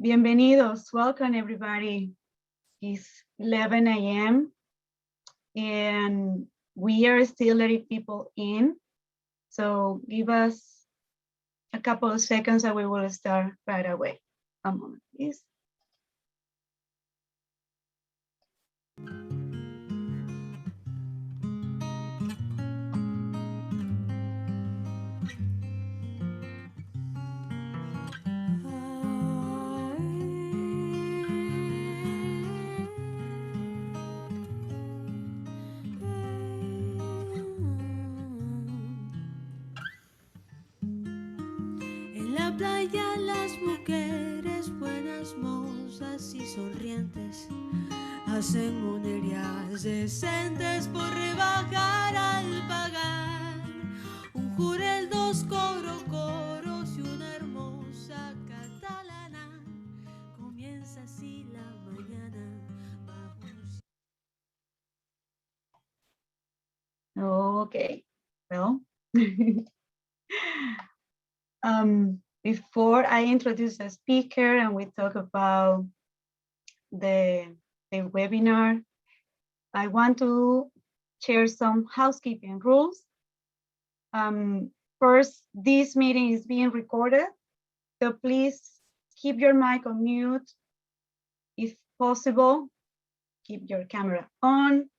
Bienvenidos, welcome everybody. It's 11 a.m. and we are still letting people in. So give us a couple of seconds and we will start right away. A moment, please. En la playa las mujeres buenas, mozas y sonrientes hacen monerías decentes por rebajar al pagar un jurel, dos coros y una hermosa catalana. Comienza así la mañana bajo un... Okay, well, before I introduce the speaker and we talk about the webinar, I want to share some housekeeping rules. First, this meeting is being recorded, so please keep your mic on mute. If possible, keep your camera on.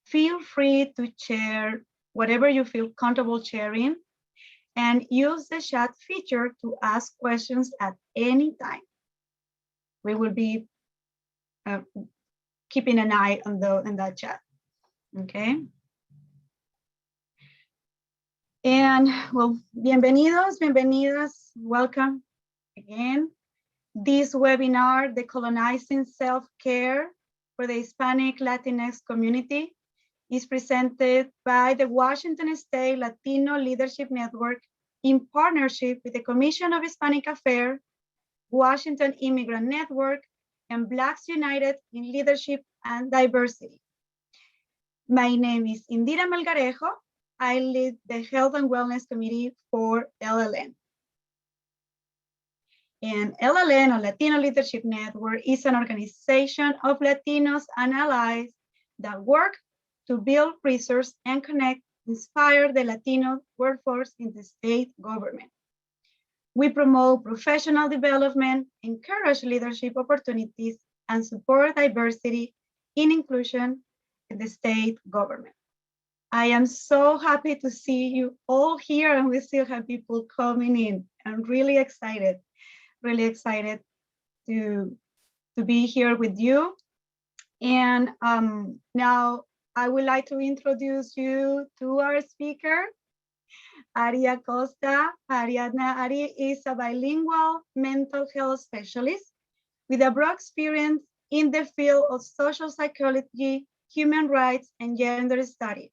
Feel free to share whatever you feel comfortable sharing and use the chat feature to ask questions at any time. We will be keeping an eye on that chat, okay? And well, bienvenidos, bienvenidas, welcome again. This webinar, Decolonizing Self-Care for the Hispanic Latinx community, is presented by the Washington State Latino Leadership Network in partnership with the Commission of Hispanic Affairs, Washington Immigrant Network, and Blacks United in Leadership and Diversity. My name is Indira Melgarejo. I lead the Health and Wellness Committee for LLN. And LLN, or Latino Leadership Network, is an organization of Latinos and allies that work to build, resource, and connect, inspire the Latino workforce in the state government. We promote professional development, encourage leadership opportunities, and support diversity in inclusion in the state government. I am so happy to see you all here, and we still have people coming in. I'm really excited to be here with you. And now I would like to introduce you to our speaker, Ari Acosta. Ari is a bilingual mental health specialist with a broad experience in the field of social psychology, human rights, and gender studies.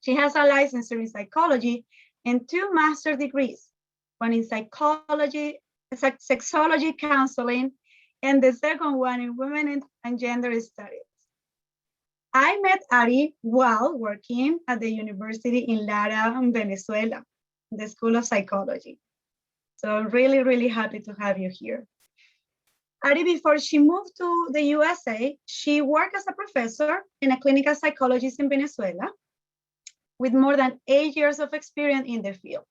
She has a licensure in psychology and 2 master's degrees, one in psychology, sexology counseling, and the second one in women and gender studies. I met Ari while working at the university in Lara, Venezuela, the School of Psychology. So I'm really, really happy to have you here. Ari, before she moved to the USA, she worked as a professor and a clinical psychologist in Venezuela with more than 8 years of experience in the field.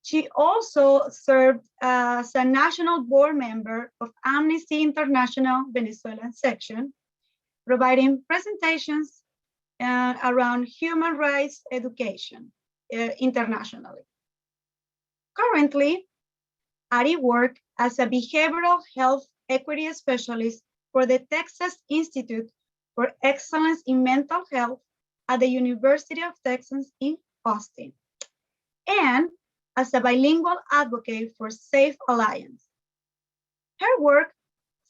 She also served as a national board member of Amnesty International Venezuelan section, providing presentations around human rights education internationally. Currently, Ari works as a behavioral health equity specialist for the Texas Institute for Excellence in Mental Health at the University of Texas in Austin, and as a bilingual advocate for Safe Alliance. Her work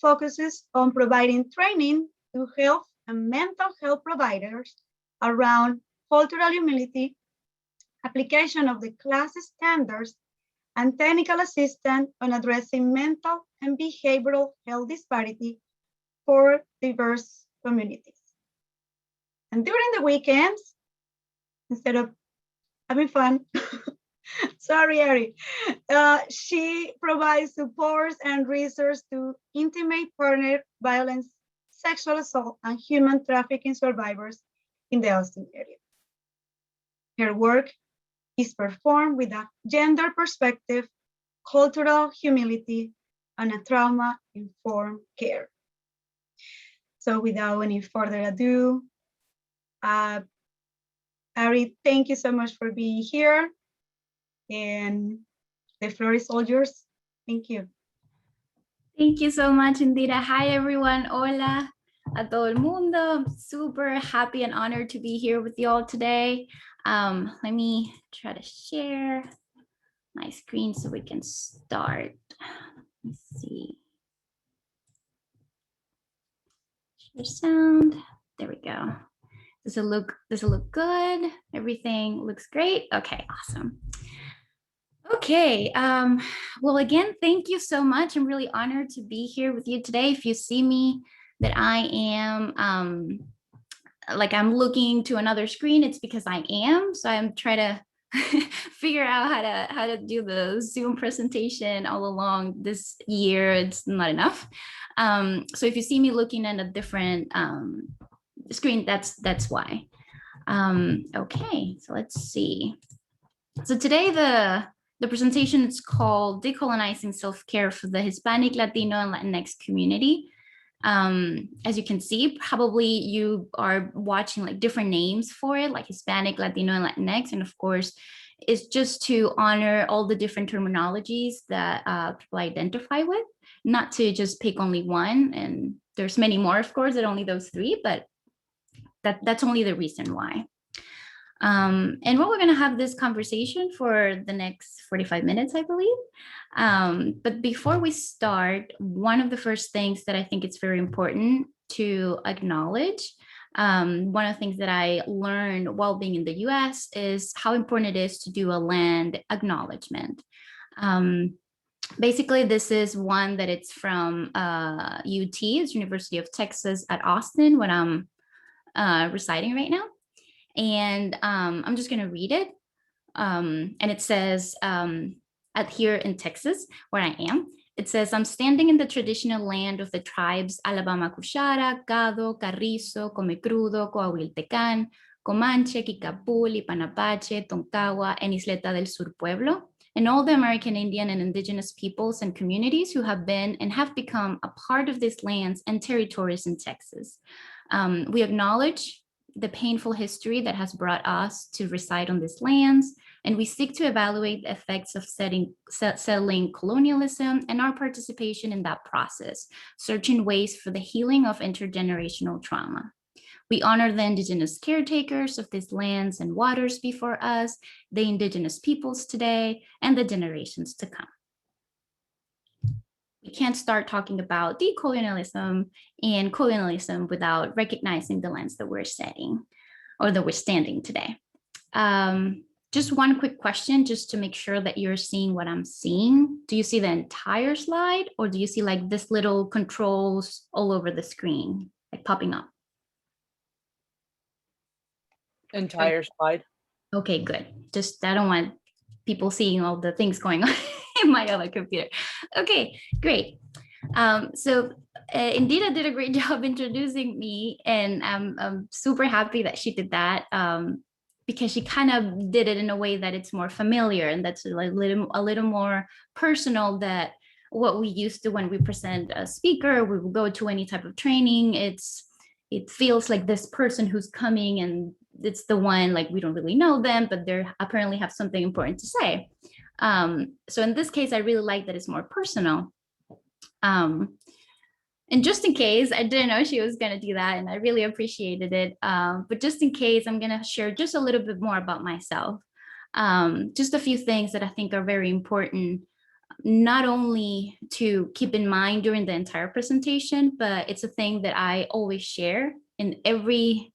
focuses on providing training to health and mental health providers around cultural humility, application of the class standards, and technical assistance on addressing mental and behavioral health disparity for diverse communities. And during the weekends, instead of having fun, Sorry, Ari. She provides supports and resources to intimate partner violence, sexual assault, and human trafficking survivors in the Austin area. Her work is performed with a gender perspective, cultural humility, and a trauma-informed care. So without any further ado, Ari, thank you so much for being here. And the floor is all yours. Thank you. Thank you so much, Indira. Hi, everyone. Hola a todo el mundo. I'm super happy and honored to be here with you all today. Let me try to share my screen so we can start. Let's see. Share sound. There we go. Does it look good? Everything looks great. Okay, awesome. Okay, well, again, thank you so much. I'm really honored to be here with you today. If you see me that I am like I'm looking to another screen, it's because I am. So I'm trying to figure out how to do the Zoom presentation all along this year. It's not enough. So if you see me looking at a different screen, that's why. Okay, so let's see. So today the presentation is called Decolonizing Self-Care for the Hispanic, Latino, and Latinx community. As you can see, probably you are watching like different names for it, like Hispanic, Latino, and Latinx. And of course, it's just to honor all the different terminologies that people identify with, not to just pick only one. And there's many more, of course, than only those three, but that's only the reason why. And we're going to have this conversation for the next 45 minutes, I believe. But before we start, one of the first things that I think it's very important to acknowledge, one of the things that I learned while being in the US is how important it is to do a land acknowledgement. Basically, this is one that it's from UT, it's University of Texas at Austin, when I'm residing right now. And I'm just going to read it. And it says, at here in Texas, where I am, it says, I'm standing in the traditional land of the tribes Alabama Cuchara, Gado, Carrizo, Comecrudo, Coahuiltecan, Comanche, Kikapul, Ipanapache, Tonkawa, and Isleta del Sur Pueblo, and all the American Indian and indigenous peoples and communities who have been and have become a part of these lands and territories in Texas. We acknowledge the painful history that has brought us to reside on these lands, and we seek to evaluate the effects of settling colonialism and our participation in that process, searching ways for the healing of intergenerational trauma. We honor the indigenous caretakers of these lands and waters before us, the indigenous peoples today, and the generations to come. We can't start talking about decolonialism and colonialism without recognizing the lands that we're setting or that we're standing today. Just one quick question, just to make sure that you're seeing what I'm seeing. Do you see the entire slide, or do you see like this little controls all over the screen, like popping up? Entire slide. Okay, good. Just, I don't want people seeing all the things going on in my other computer. Okay, great. So Indira did a great job introducing me, and I'm super happy that she did that, because she kind of did it in a way that it's more familiar, and that's a little more personal than what we used to when we present a speaker. We will go to any type of training. It feels like this person who's coming, and it's the one, like, we don't really know them, but they apparently have something important to say. So in this case, I really like that it's more personal. And just in case, I didn't know she was going to do that, and I really appreciated it. But just in case, I'm going to share just a little bit more about myself. Just a few things that I think are very important, not only to keep in mind during the entire presentation, but it's a thing that I always share in every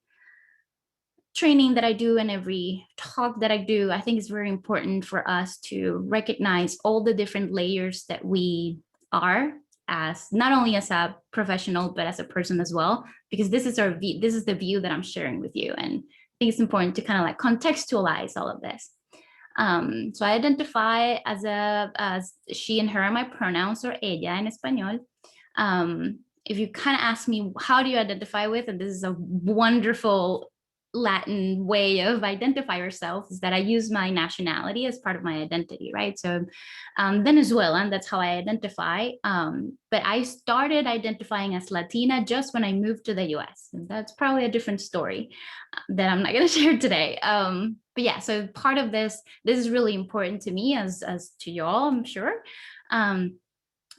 training that I do and every talk that I do. I think it's very important for us to recognize all the different layers that we are, as not only as a professional, but as a person as well, because this is our view, this is the view that I'm sharing with you. And I think it's important to kind of like contextualize all of this. So I identify as she and her are my pronouns, or ella in español. If you kind of ask me, how do you identify with, and this is a wonderful Latin way of identify yourself, is that I use my nationality as part of my identity, right? So Venezuelan, that's how I identify. But I started identifying as Latina just when I moved to the US. And that's probably a different story that I'm not going to share today. But yeah, so part of this is really important to me as to y'all, I'm sure.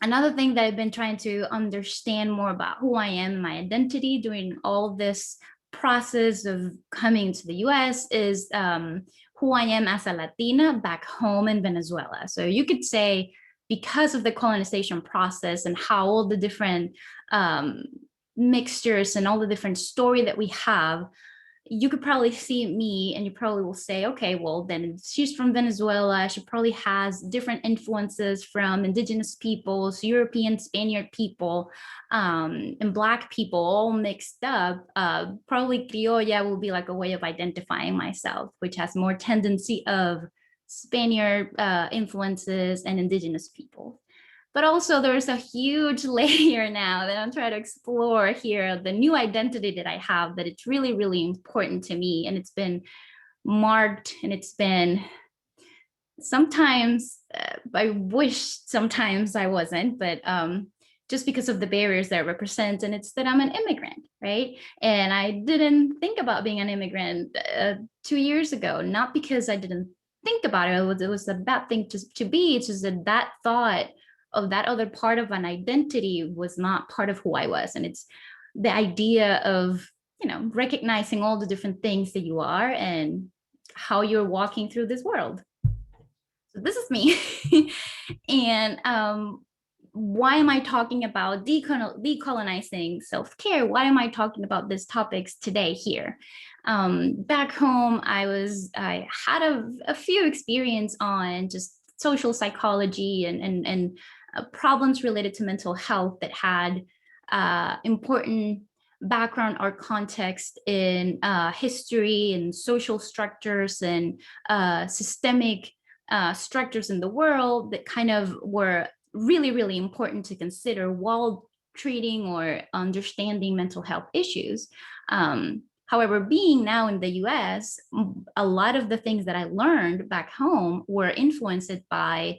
Another thing that I've been trying to understand more about who I am, my identity, during all this process of coming to the US is who I am as a Latina back home in Venezuela. So you could say, because of the colonization process and how all the different mixtures and all the different story that we have, you could probably see me and you probably will say, okay, well, then she's from Venezuela. She probably has different influences from indigenous peoples, European, Spaniard people, and Black people all mixed up. Probably criolla will be like a way of identifying myself, which has more tendency of Spaniard influences and indigenous people. But also there's a huge layer now that I'm trying to explore here, the new identity that I have, that it's really, really important to me. And it's been marked, and it's been sometimes, I wish sometimes I wasn't, but just because of the barriers that it represents, and it's that I'm an immigrant, right? And I didn't think about being an immigrant 2 years ago, not because I didn't think about it. It was a bad thing to be. It's just that thought of that other part of an identity was not part of who I was. And it's the idea of, you know, recognizing all the different things that you are and how you're walking through this world. So this is me. And why am I talking about decolonizing self-care? Why am I talking about these topics today here? Back home, I had a few experience on just social psychology and problems related to mental health that had important background or context in history and social structures and systemic structures in the world that kind of were really, really important to consider while treating or understanding mental health issues. However, being now in the US, a lot of the things that I learned back home were influenced by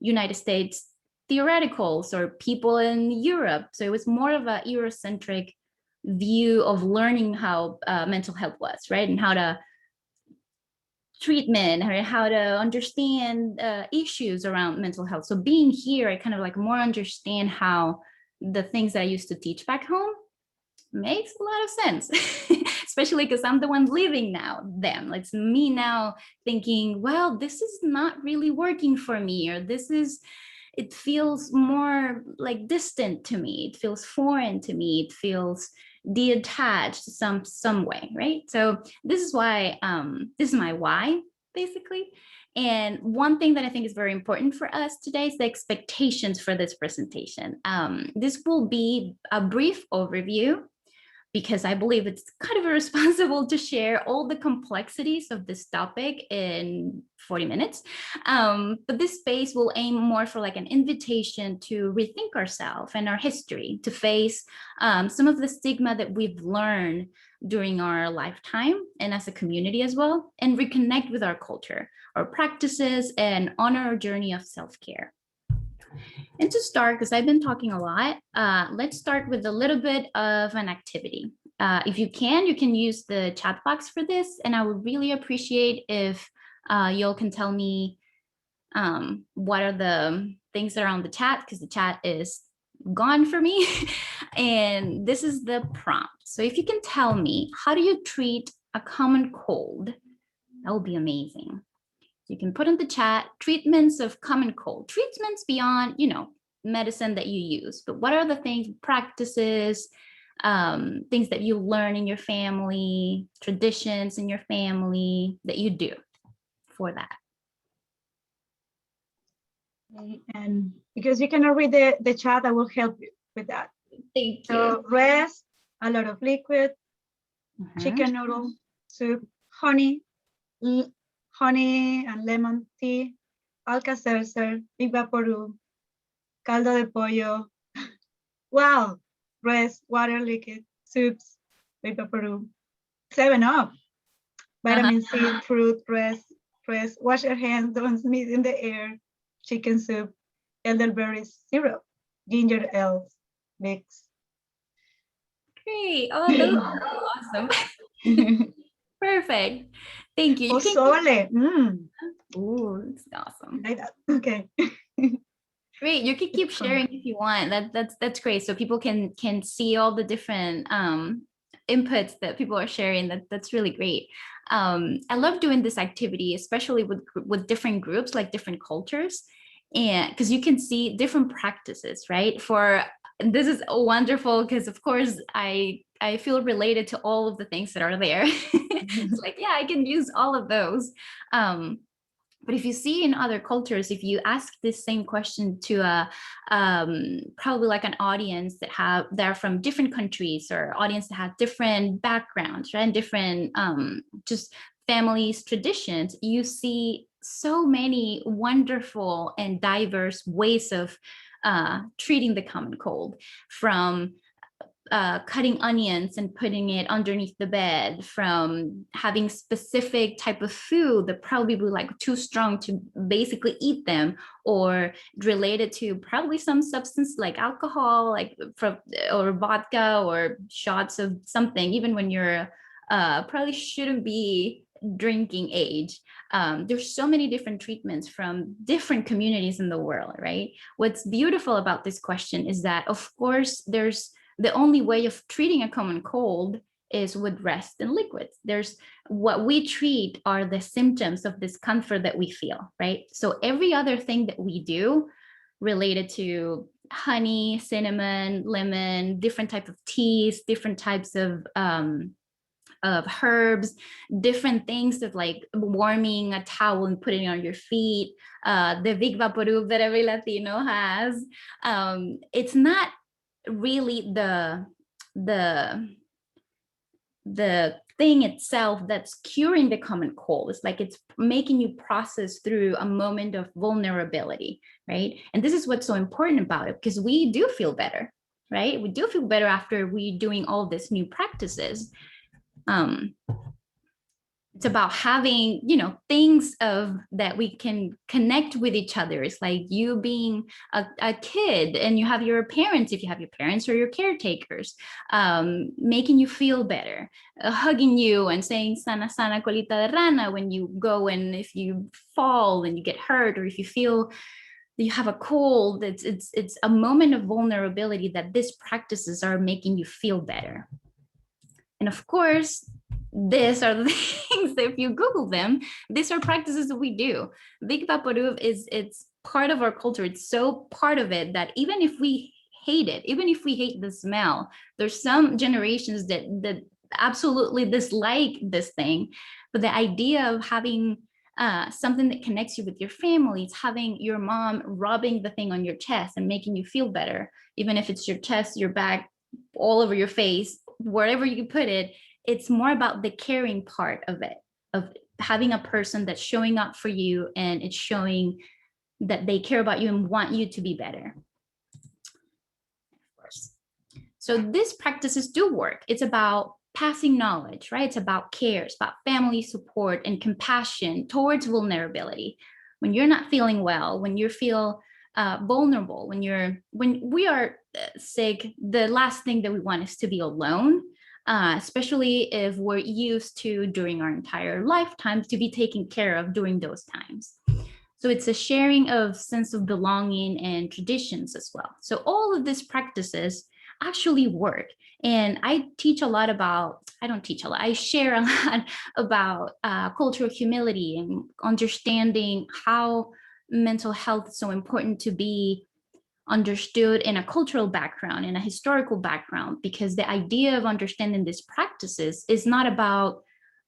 United States theoreticals or people in Europe. So it was more of a Eurocentric view of learning how mental health was, right? And how to treatment, how to understand issues around mental health. So being here, I kind of like more understand how the things that I used to teach back home makes a lot of sense, especially because I'm the one living now them. It's me now thinking, well, this is not really working for me, or it feels more like distant to me. It feels foreign to me. It feels detached some way, right? So this is why, this is my why, basically. And one thing that I think is very important for us today is the expectations for this presentation. This will be a brief overview, because I believe it's kind of irresponsible to share all the complexities of this topic in 40 minutes. But this space will aim more for like an invitation to rethink ourselves and our history, to face some of the stigma that we've learned during our lifetime and as a community as well, and reconnect with our culture, our practices, and honor our journey of self-care. And to start, because I've been talking a lot, let's start with a little bit of an activity. If you can use the chat box for this, and I would really appreciate if y'all can tell me what are the things that are on the chat, because the chat is gone for me. And this is the prompt. So if you can tell me, how do you treat a common cold? That would be amazing. You can put in the chat treatments of common cold, treatments beyond, medicine that you use, but what are the things, practices, things that you learn in your family, traditions in your family that you do for that? And because you cannot read the chat, I will help you with that. Thank you. So rest, a lot of liquid, chicken noodle, soup, honey, honey and lemon tea, Alka-Seltzer, Big Vaporub, caldo de pollo, wow, rest, water liquid, soups, Big Vaporub, 7-Up, vitamin C, fruit, rest, wash your hands, don't sneeze in the air, chicken soup, elderberry syrup, ginger ale, mix. Great. Oh, those are awesome. Perfect. Thank you. Pozole. Ooh, that's awesome. Like that. Okay. Great. You can keep sharing if you want. That's great. So people can see all the different inputs that people are sharing. That's really great. I love doing this activity, especially with different groups, like different cultures, and because you can see different practices, right? This is wonderful because of course I feel related to all of the things that are there. It's like, yeah, I can use all of those. But if you see in other cultures, if you ask this same question to probably like an audience that are from different countries, or audience that have different backgrounds, right, and different just families, traditions, you see so many wonderful and diverse ways of treating the common cold, from cutting onions and putting it underneath the bed, from having specific type of food that probably be like too strong to basically eat them, or related to probably some substance like alcohol, like or vodka, or shots of something, even when you're probably shouldn't be drinking age. There's so many different treatments from different communities in the world, right? What's beautiful about this question is that, of course, the only way of treating a common cold is with rest and liquids. There's what we treat are the symptoms of discomfort that we feel, right? So every other thing that we do related to honey, cinnamon, lemon, different type of teas, different types of herbs, different things of like warming a towel and putting it on your feet, the Big Vaporub that every Latino has. It's not really the thing itself that's curing the common cold. It's like it's making you process through a moment of vulnerability, right? And this is what's so important about it, because we do feel better, right? We do feel better after we doing all these new practices. It's about having, things that we can connect with each other. It's like you being a kid and you have your parents, if you have your parents or your caretakers, making you feel better, hugging you and saying sana sana colita de rana when you go, and if you fall and you get hurt, or if you feel you have a cold, it's a moment of vulnerability that these practices are making you feel better. And of course, these are the things that if you Google them, these are practices that we do. Big Vaporub it's part of our culture. It's so part of it that even if we hate it, even if we hate the smell, there's some generations that absolutely dislike this thing. But the idea of having something that connects you with your family, it's having your mom rubbing the thing on your chest and making you feel better, even if it's your chest, your back, all over your face, wherever you can put it. It's more about the caring part of it, of having a person that's showing up for you, and it's showing that they care about you and want you to be better. Of course. So these practices do work. It's about passing knowledge, right? It's about care, it's about family support and compassion towards vulnerability. When you're not feeling well, when you feel vulnerable, when we are sick, the last thing that we want is to be alone. Especially if we're used to during our entire lifetime to be taken care of during those times. So it's a sharing of sense of belonging and traditions as well. So all of these practices actually work. And I share a lot about cultural humility and understanding how mental health is so important to be understood in a cultural background, in a historical background, because the idea of understanding these practices is not about,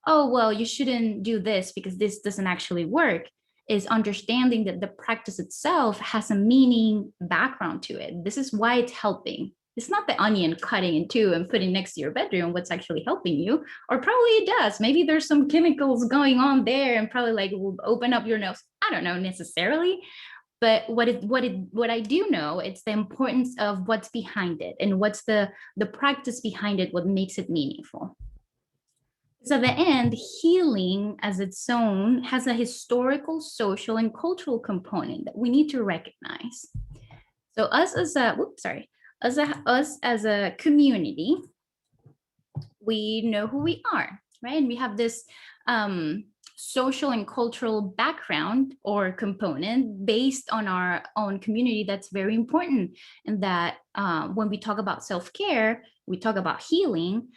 oh, well, you shouldn't do this because this doesn't actually work, is understanding that the practice itself has a meaning background to it. This is why it's helping, It's not the onion cutting in two and putting next to your bedroom what's actually helping you, or probably it does. Maybe there's some chemicals going on there and probably like will open up your nose. I don't know necessarily, but what I do know, it's the importance of what's behind it and what's the practice behind it, what makes it meaningful. So at the end, healing as its own has a historical, social, and cultural component that we need to recognize. So us as a community, we know who we are, right? And we have this social and cultural background or component based on our own community that's very important. And that when we talk about self-care, we talk about healing,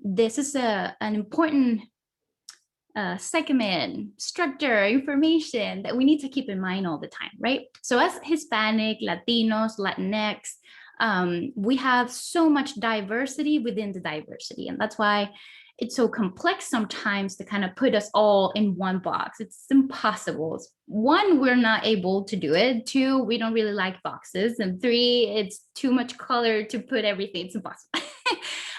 this is an important segment, structure, information that we need to keep in mind all the time, right? So as Hispanic, Latinos, Latinx, we have so much diversity within the diversity. And that's why it's so complex sometimes to kind of put us all in one box. It's impossible. One, we're not able to do it. Two, we don't really like boxes. And three, it's too much color to put everything. It's impossible.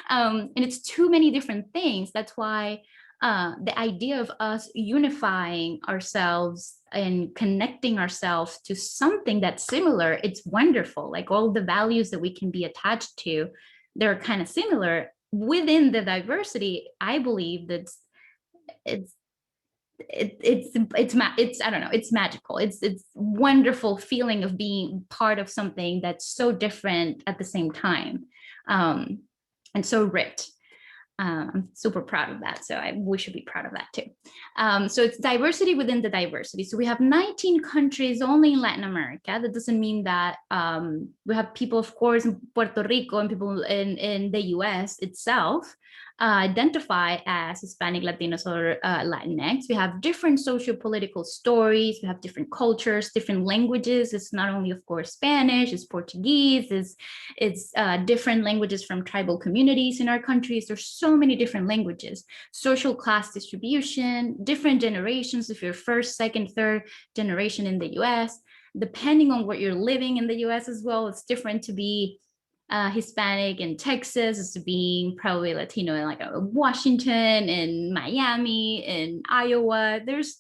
And it's too many different things. That's why the idea of us unifying ourselves and connecting ourselves to something that's similar, it's wonderful. Like all the values that we can be attached to, they're kind of similar within the diversity. I believe that it's I don't know, it's magical. It's wonderful feeling of being part of something that's so different at the same time, and so rich. I'm super proud of that. So we should be proud of that too. So it's diversity within the diversity. So we have 19 countries only in Latin America. That doesn't mean that we have people, of course, in Puerto Rico and people in the US itself identify as Hispanic, Latinos, or Latinx. We have different socio-political stories. We have different cultures, different languages. It's not only, of course, Spanish, it's Portuguese, it's different languages from tribal communities in our countries. There's so many different languages, social class distribution, different generations. If you're first, second, third generation in the US, depending on where you're living in the US as well, it's different to be Hispanic in Texas as to being probably Latino in like Washington and Miami and Iowa. There's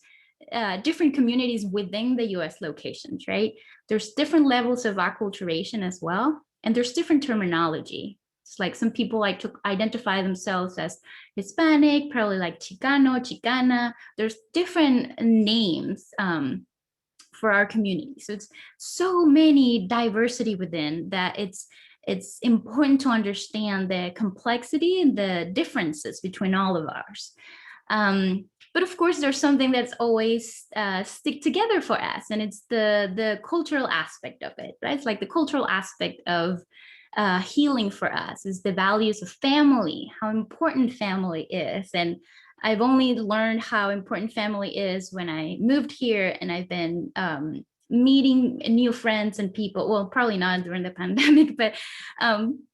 different communities within the US locations, right? There's different levels of acculturation as well. And there's different terminology. It's like some people like to identify themselves as Hispanic, probably like Chicano, Chicana. There's different names for our community. So it's so many diversity within that it's important to understand the complexity and the differences between all of ours. But of course, there's something that's always stick together for us, and it's the cultural aspect of it, right? It's like the cultural aspect of healing for us is the values of family, how important family is. And I've only learned how important family is when I moved here, and I've been meeting new friends and people, well, probably not during the pandemic, but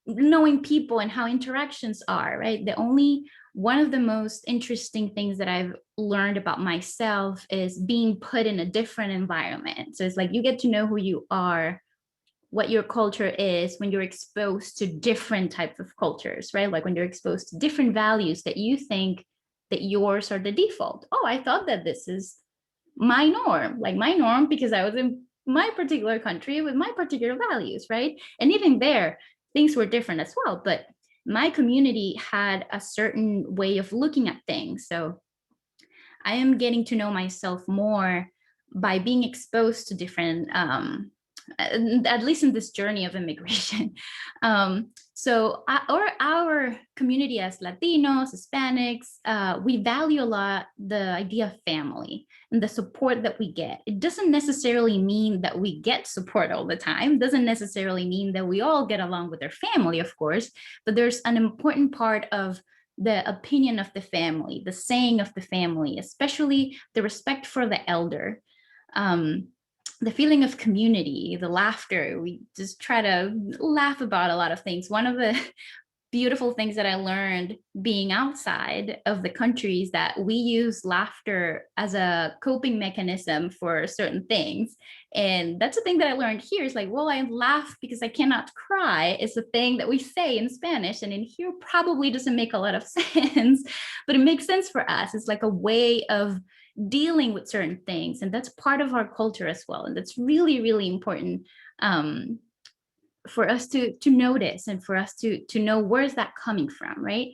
knowing people and how interactions are, right? One of the most interesting things that I've learned about myself is being put in a different environment. So it's like you get to know who you are, what your culture is when you're exposed to different types of cultures, right? Like when you're exposed to different values that you think that yours are the default. Oh, I thought that this is my norm, like my norm because I was in my particular country with my particular values, right? And even there, things were different as well. But my community had a certain way of looking at things. So I am getting to know myself more by being exposed to different, at least in this journey of immigration. So our community as Latinos, Hispanics, we value a lot the idea of family and the support that we get. It doesn't necessarily mean that we get support all the time. It doesn't necessarily mean that we all get along with our family, of course, but there's an important part of the opinion of the family, the saying of the family, especially the respect for the elder. The feeling of community, the laughter, we just try to laugh about a lot of things. One of the beautiful things that I learned being outside of the country is that we use laughter as a coping mechanism for certain things. And that's a thing that I learned here. Is like, well, I laugh because I cannot cry. It's a thing that we say in Spanish, and in here probably doesn't make a lot of sense, but it makes sense for us. It's like a way of dealing with certain things, and that's part of our culture as well. And that's really, really important for us to notice, and for us to know where's that coming from, right?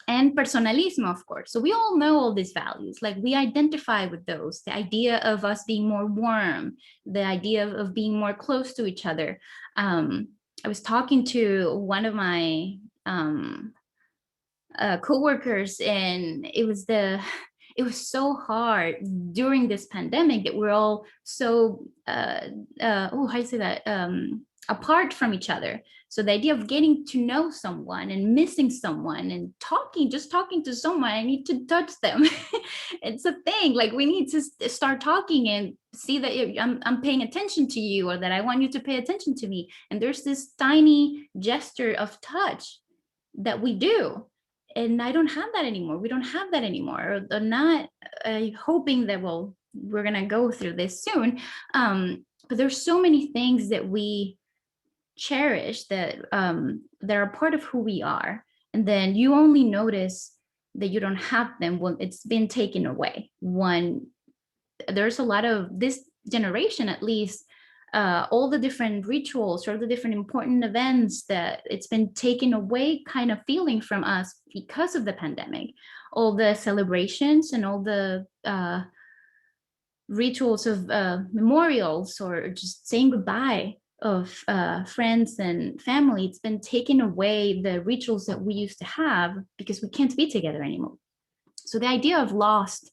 And personalismo, of course. So we all know all these values, like we identify with those, the idea of us being more warm, the idea of being more close to each other. I was talking to one of my coworkers, and it was so hard during this pandemic that we're all so how do you say that, apart from each other. So the idea of getting to know someone and missing someone and just talking to someone, I need to touch them. It's a thing, like we need to start talking and see that I'm paying attention to you, or that I want you to pay attention to me. And there's this tiny gesture of touch that we do. And I don't have that anymore. We don't have that anymore. They're not hoping that, well, we're going to go through this soon. But there's so many things that we cherish that that are part of who we are. And then you only notice that you don't have them when it's been taken away. There's a lot of this generation, at least, all the different rituals or the different important events that it's been taken away kind of feeling from us because of the pandemic. All the celebrations and all the rituals of memorials, or just saying goodbye of friends and family, it's been taken away, the rituals that we used to have, because we can't be together anymore. So the idea of lost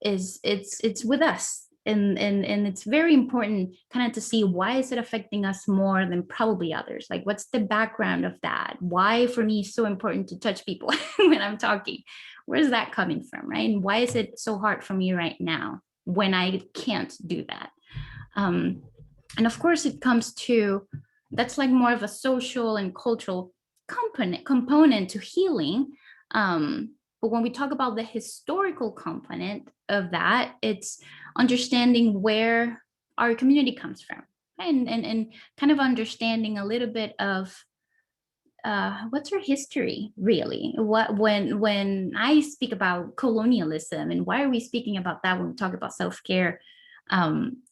is it's with us. And it's very important kind of to see, why is it affecting us more than probably others? Like, what's the background of that? Why for me it's so important to touch people when I'm talking? Where's that coming from, right? And why is it so hard for me right now when I can't do that? And of course it comes to, that's like more of a social and cultural component to healing. But when we talk about the historical component of that, it's understanding where our community comes from, and kind of understanding a little bit of what's our history really. When I speak about colonialism, and why are we speaking about that when we talk about self-care,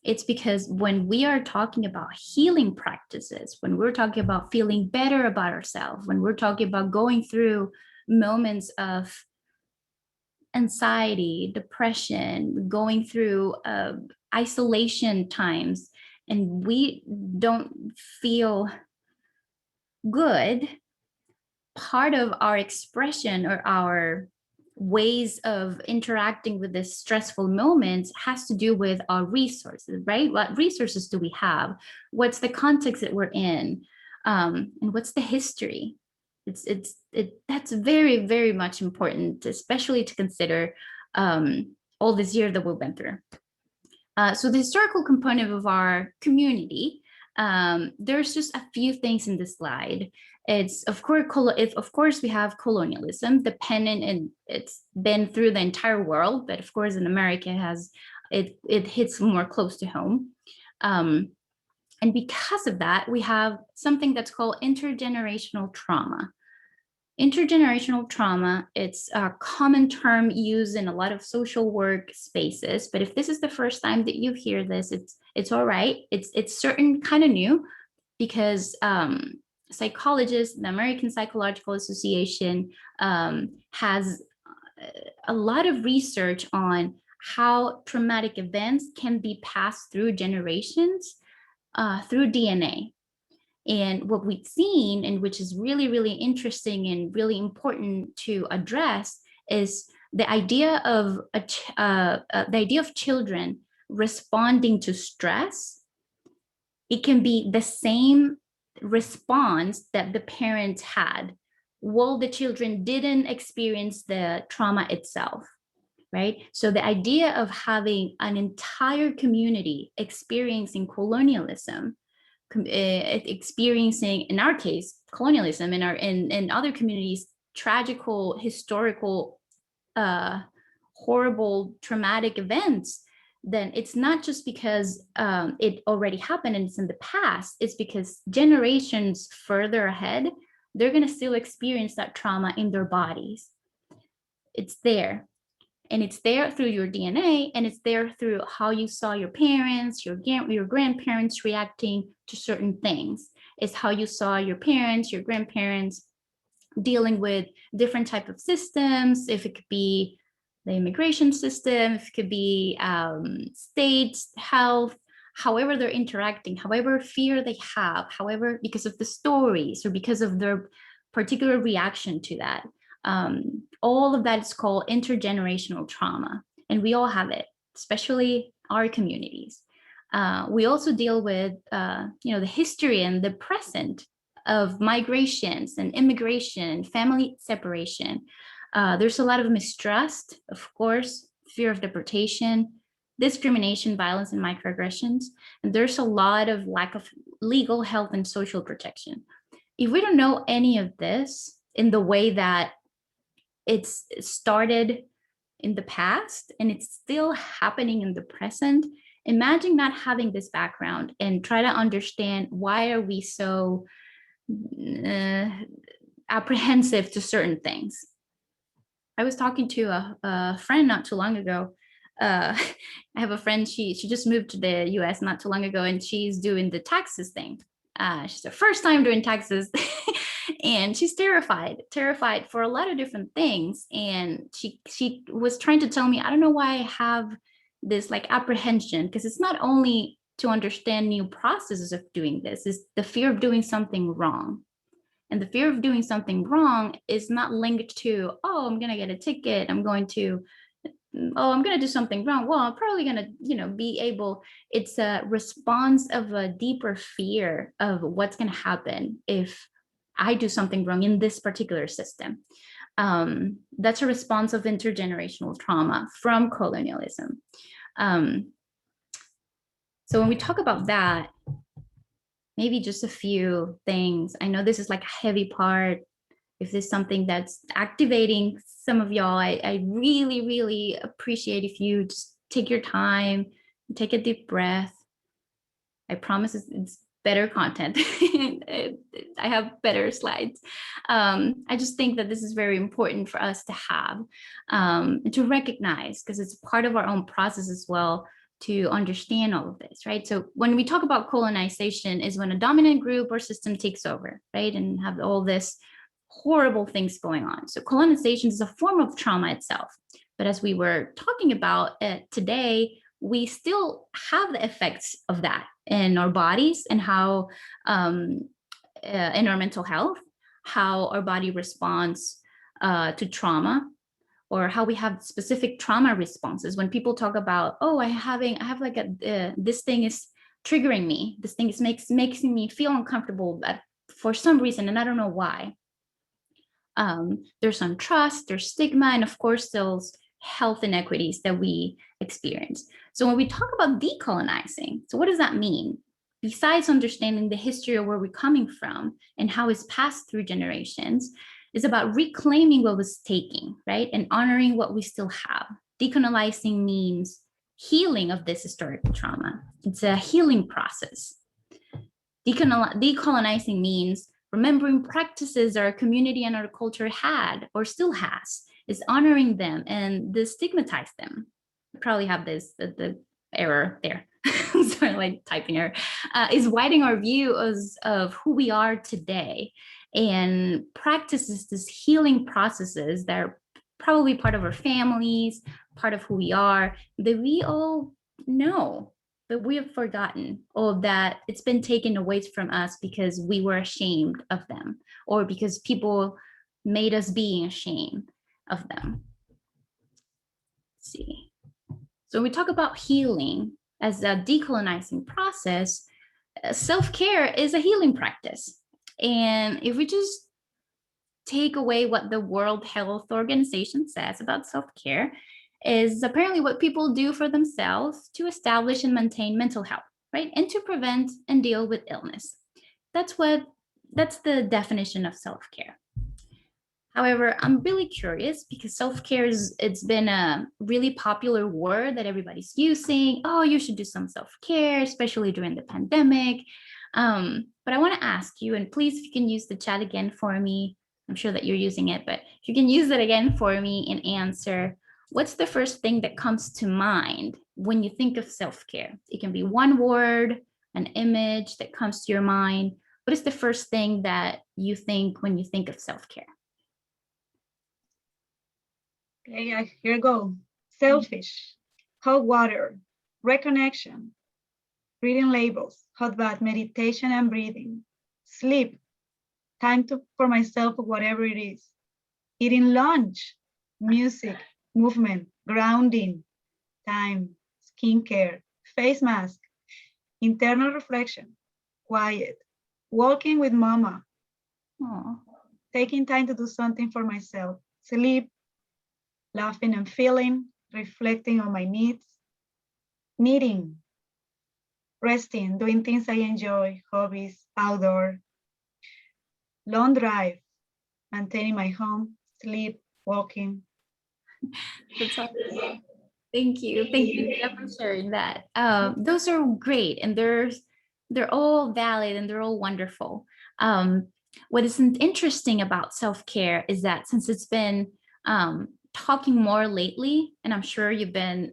it's because when we are talking about healing practices, when we're talking about feeling better about ourselves, when we're talking about going through moments of anxiety, depression, going through isolation times, and we don't feel good, part of our expression or our ways of interacting with this stressful moments has to do with our resources, right? What resources do we have? What's the context that we're in? And what's the history? That's very, very much important, especially to consider all this year that we've been through. So the historical component of our community, there's just a few things in this slide. It's of course we have colonialism, dependent, and it's been through the entire world, but of course in America it hits more close to home. And because of that, we have something that's called intergenerational trauma. Intergenerational trauma, it's a common term used in a lot of social work spaces, but if this is the first time that you hear this, it's all right. It's certain kind of new, because psychologists, the American Psychological Association, has a lot of research on how traumatic events can be passed through generations through DNA. And what we've seen, and which is really, really interesting and really important to address, is the idea of children responding to stress. It can be the same response that the parents had while the children didn't experience the trauma itself, right? So the idea of having an entire community experiencing colonialism, experiencing, in our case, colonialism in other communities, tragical, historical, horrible, traumatic events, then it's not just because it already happened and it's in the past, it's because generations further ahead, they're going to still experience that trauma in their bodies. It's there. And it's there through your DNA, and it's there through how you saw your parents, your grandparents reacting to certain things. It's how you saw your parents, your grandparents dealing with different type of systems. If it could be the immigration system, if it could be states, health, however they're interacting, however fear they have, however, because of the stories or because of their particular reaction to that. All of that is called intergenerational trauma, and we all have it, especially our communities. We also deal with, the history and the present of migrations and immigration, family separation. There's a lot of mistrust, of course, fear of deportation, discrimination, violence, and microaggressions. And there's a lot of lack of legal, health, and social protection. If we don't know any of this in the way that it's started in the past and it's still happening in the present, imagine not having this background and try to understand why are we so apprehensive to certain things. I was talking to a friend not too long ago. I have a friend, she just moved to the US not too long ago, and she's doing the taxes thing. She's her first time doing taxes and she's terrified for a lot of different things. And she was trying to tell me, I don't know why I have this like apprehension, because it's not only to understand new processes of doing this, is the fear of doing something wrong. And the fear of doing something wrong is not linked to, oh, I'm going to get a ticket. I'm going to do something wrong. Well, I'm probably going to, be able, it's a response of a deeper fear of what's going to happen if I do something wrong in this particular system. That's a response of intergenerational trauma from colonialism. So when we talk about that, maybe just a few things. I know this is like a heavy part. If there's something that's activating some of y'all, I really, really appreciate if you just take your time, take a deep breath. I promise it's better content. I have better slides. I just think that this is very important for us to have and to recognize, because it's part of our own process as well, to understand all of this, right? So when we talk about colonization is when a dominant group or system takes over, right? And have all this horrible things going on. So colonization is a form of trauma itself. But as we were talking about today, we still have the effects of that in our bodies and how in our mental health, how our body responds to trauma, or how we have specific trauma responses. When people talk about, oh, I have like this thing is triggering me. This thing is making me feel uncomfortable for some reason, and I don't know why. There's some trust, there's stigma, and of course those health inequities that we experience. So when we talk about decolonizing, so what does that mean? Besides understanding the history of where we're coming from and how it's passed through generations, it's about reclaiming what was taken, right? And honoring what we still have. Decolonizing means healing of this historical trauma. It's a healing process. Decolonizing means remembering practices our community and our culture had or still has. It's honoring them and destigmatize them. I probably have the error there. So like typing error. Is widening our view of who we are today, and practices this healing processes that are probably part of our families, part of who we are, that we all know, but we have forgotten, or that it's been taken away from us because we were ashamed of them, or because people made us being ashamed of them. Let's see. So when we talk about healing as a decolonizing process, self-care is a healing practice. And if we just take away what the World Health Organization says about self-care, is apparently what people do for themselves to establish and maintain mental health, right? And to prevent and deal with illness. That's what that's the definition of self-care. However, I'm really curious because self-care it's been a really popular word that everybody's using. Oh, you should do some self-care, especially during the pandemic. But I want to ask you, and please, if you can use the chat again for me, I'm sure that you're using it, but if you can use it again for me and answer, what's the first thing that comes to mind when you think of self-care? It can be one word, an image that comes to your mind. What is the first thing that you think when you think of self-care? Okay, here we go. Selfish, hot water, reconnection, reading labels, hot bath, meditation and breathing, sleep, time for myself, whatever it is, eating lunch, music, movement, grounding, time, skincare, face mask, internal reflection, quiet, walking with mama, Aww. taking time to do something for myself, sleep, laughing and feeling, reflecting on my needs, knitting, resting, doing things I enjoy, hobbies, outdoor, long drive, maintaining my home, sleep, walking. That's awesome. Thank you. Thank you Jeff, for sharing that. Those are great, and they're all valid and they're all wonderful. What is interesting about self-care is that since it's been talking more lately, and I'm sure you've been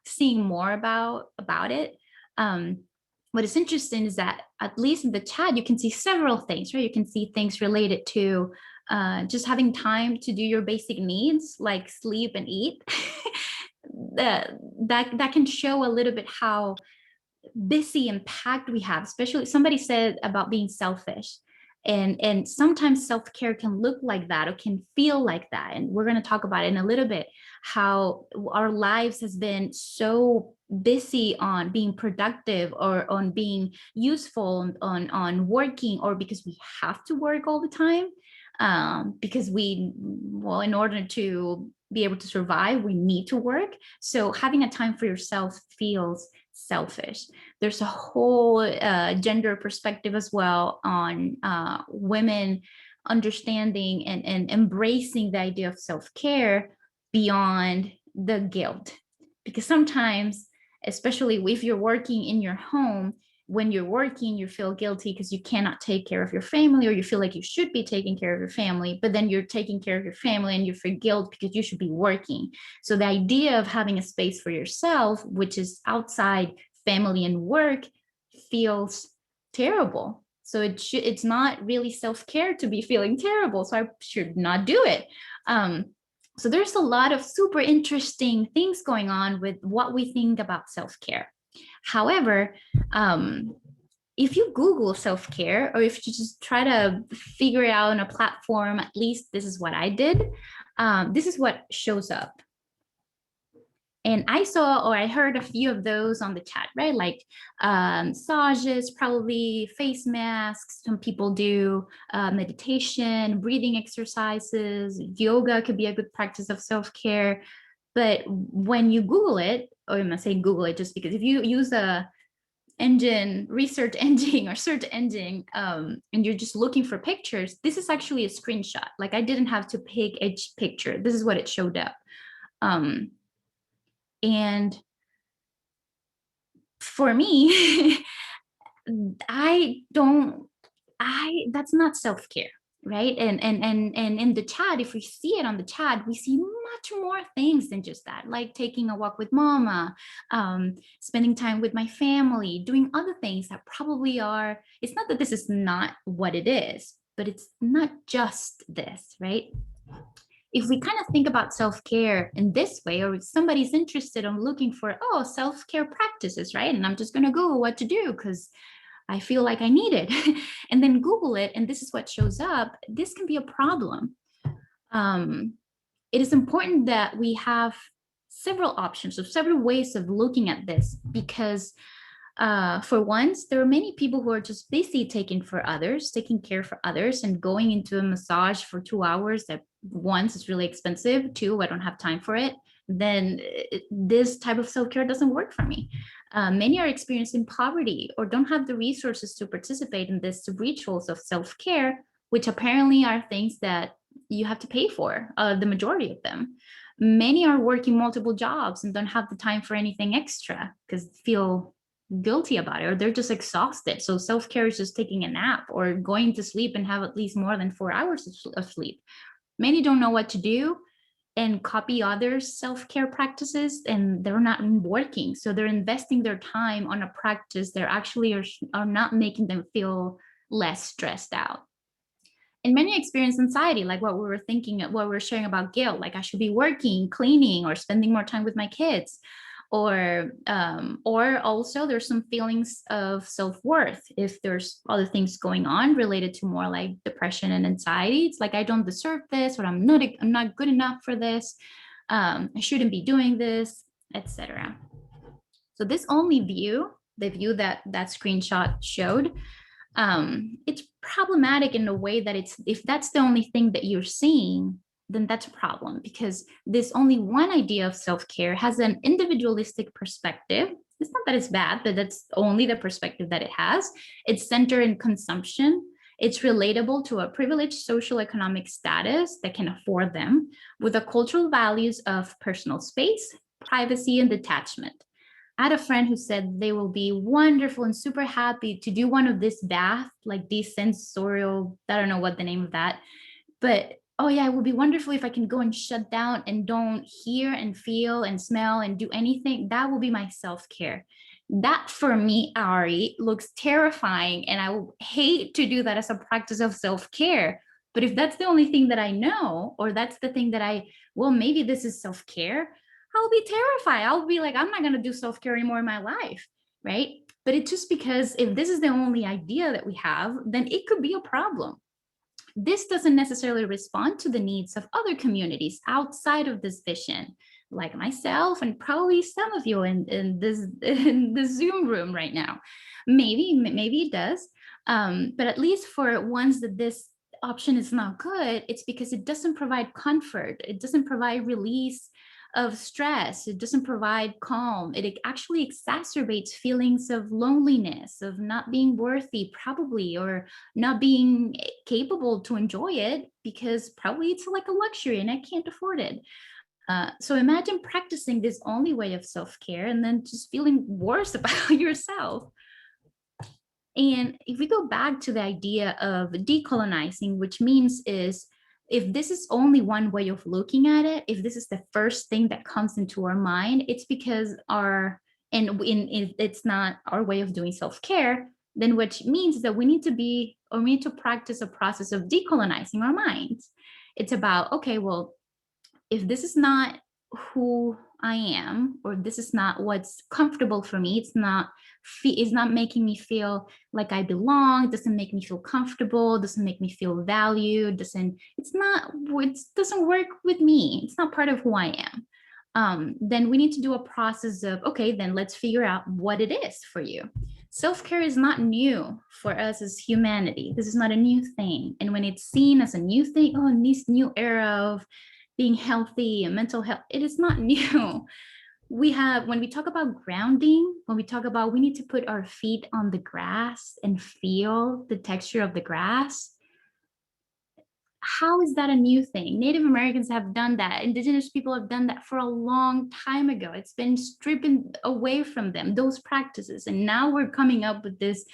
seeing more about it. What is interesting is that at least in the chat, you can see several things, right? You can see things related to just having time to do your basic needs like sleep and eat. that can show a little bit how busy and packed we have, especially somebody said about being selfish. And sometimes self-care can look like that or can feel like that. And we're going to talk about it in a little bit, how our lives has been so busy on being productive or on being useful, on working, or because we have to work all the time. Because in order to be able to survive, we need to work. So having a time for yourself feels selfish. There's a whole gender perspective as well on women understanding and embracing the idea of self-care beyond the guilt. Because sometimes, especially if you're working in your home, when you're working, you feel guilty because you cannot take care of your family, or you feel like you should be taking care of your family, but then you're taking care of your family and you feel guilt because you should be working. So the idea of having a space for yourself, which is outside family and work, feels terrible. So it's not really self-care to be feeling terrible. So I should not do it. So there's a lot of super interesting things going on with what we think about self-care. However, if you Google self-care, or if you just try to figure it out on a platform, at least this is what I did, this is what shows up. And I saw, or I heard a few of those on the chat, right? Like massages, probably face masks. Some people do meditation, breathing exercises, yoga could be a good practice of self-care. But when you Google it, or I'm gonna say Google it just because if you use a research engine or search engine, and you're just looking for pictures, this is actually a screenshot. Like I didn't have to pick each picture. This is what it showed up. And for me, that's not self-care, right? And in the chat, if we see it on the chat, we see much more things than just that, like taking a walk with mama, spending time with my family, doing other things that probably are, it's not that this is not what it is, but it's not just this, right? If we kind of think about self-care in this way, or if somebody's interested in looking for, self-care practices, right? And I'm just going to Google what to do because I feel like I need it, and then Google it, and this is what shows up, this can be a problem. It is important that we have several options, or several ways of looking at this, because for once, there are many people who are just busy taking care for others, and going into a massage for 2 hours that once is really expensive, two, I don't have time for it. then this type of self-care doesn't work for me. Many are experiencing poverty or don't have the resources to participate in these rituals of self-care, which apparently are things that you have to pay for, the majority of them. Many are working multiple jobs and don't have the time for anything extra because feel guilty about it, or they're just exhausted. So self-care is just taking a nap or going to sleep and have at least more than 4 hours of sleep. Many don't know what to do and copy others' self-care practices, and they're not working. So they're investing their time on a practice that actually are not making them feel less stressed out. And many experience anxiety, like what we were thinking, what we were sharing about guilt, like I should be working, cleaning, or spending more time with my kids. Or also there's some feelings of self-worth if there's other things going on related to more like depression and anxiety. It's like I don't deserve this, or I'm not good enough for this. I shouldn't be doing this, etc. So this only view, the view that screenshot showed, it's problematic in a way that if that's the only thing that you're seeing, then that's a problem, because this only one idea of self-care has an individualistic perspective. It's not that it's bad, but that's only the perspective that it has. It's centered in consumption. It's relatable to a privileged social economic status that can afford them, with the cultural values of personal space, privacy, and detachment. I had a friend who said they will be wonderful and super happy to do one of this bath, like these sensorial, I don't know what the name of that, but oh yeah, it would be wonderful if I can go and shut down and don't hear and feel and smell and do anything. That will be my self-care. That for me, Ari, looks terrifying, and I would hate to do that as a practice of self-care. But if that's the only thing that I know, or that's the thing that well, maybe this is self-care, I'll be terrified. I'll be like, I'm not going to do self-care anymore in my life, right? But it's just because if this is the only idea that we have, then it could be a problem. This doesn't necessarily respond to the needs of other communities outside of this vision, like myself and probably some of you in the Zoom room right now. Maybe it does, but at least for ones that this option is not good, it's because it doesn't provide comfort. It doesn't provide release of stress. It doesn't provide calm. It actually exacerbates feelings of loneliness, of not being worthy, probably, or not being capable to enjoy it, because probably it's like a luxury and I can't afford it. So imagine practicing this only way of self-care and then just feeling worse about yourself. And if we go back to the idea of decolonizing, which means is, if this is only one way of looking at it, if this is the first thing that comes into our mind, it's because it's not our way of doing self-care, then which means that we need to practice a process of decolonizing our minds. It's about, okay, well, if this is not who I am, or this is not what's comfortable for me, it's not making me feel like I belong, doesn't make me feel comfortable, doesn't make me feel valued, it doesn't work with me, it's not part of who I am, then we need to do a process of, okay, then let's figure out what it is for you. Self-care is not new for us as humanity. This is not a new thing. And when it's seen as a new thing, oh, in this new era of being healthy and mental health, it is not new. When we talk about grounding, when we talk about we need to put our feet on the grass and feel the texture of the grass, how is that a new thing? Native Americans have done that. Indigenous people have done that for a long time ago. It's been stripping away from them, those practices. And now we're coming up with this